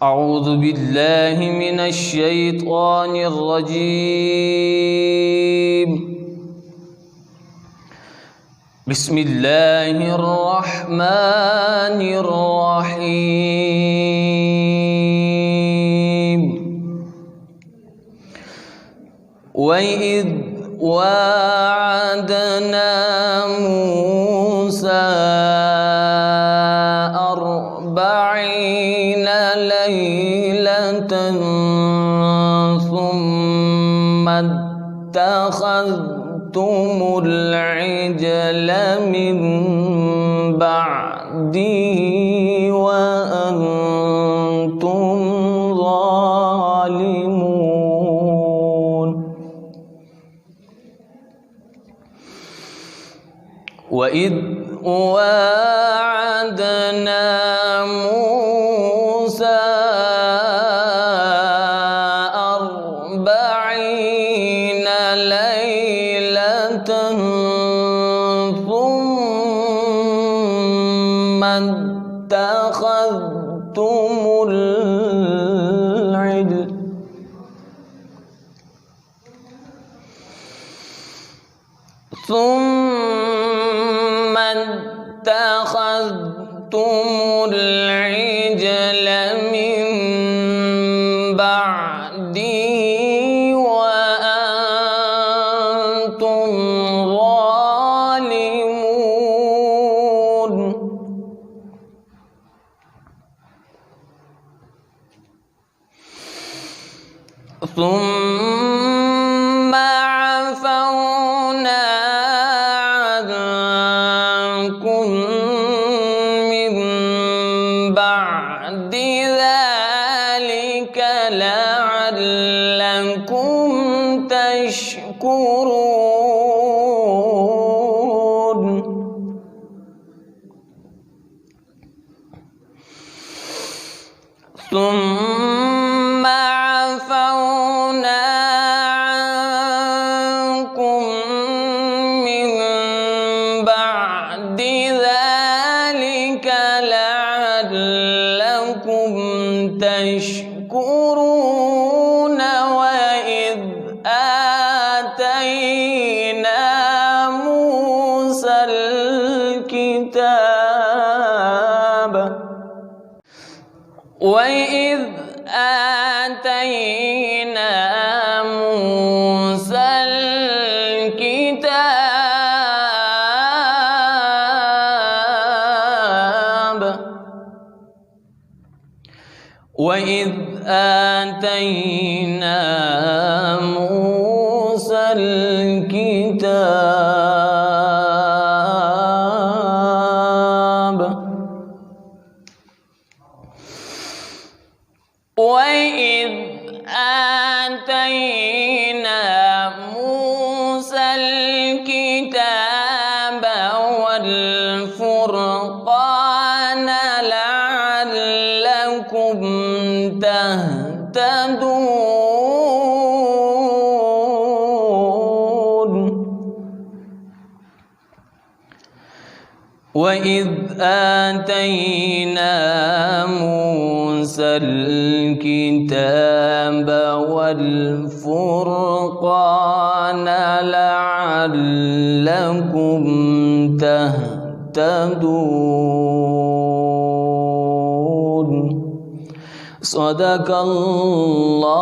أعوذ بالله من الشيطان الرجيم. بسم الله الرحمن الرحيم. وإذ واعدنا موسى 40 ليلة ثم اتخذتم العجل من بعده وأنتم ظالمون. وإذ واعدنا موسى 40 ليلة ثم اتخذتم العجل من بعده وأنتم ظالمون. ثم عفونا عنكم من بعد ذلك لعلكم تشكرون. ثم عفونا عنكم من بعد ذلك لعلكم تشكرون. وإذ آتينا موسى الكتاب وإذ آتينا موسى الكتاب والفرقان لعلكم تهتدون. وإذ آتينا موسى الكتاب والفرقان لعلكم تهتدون. صدق الله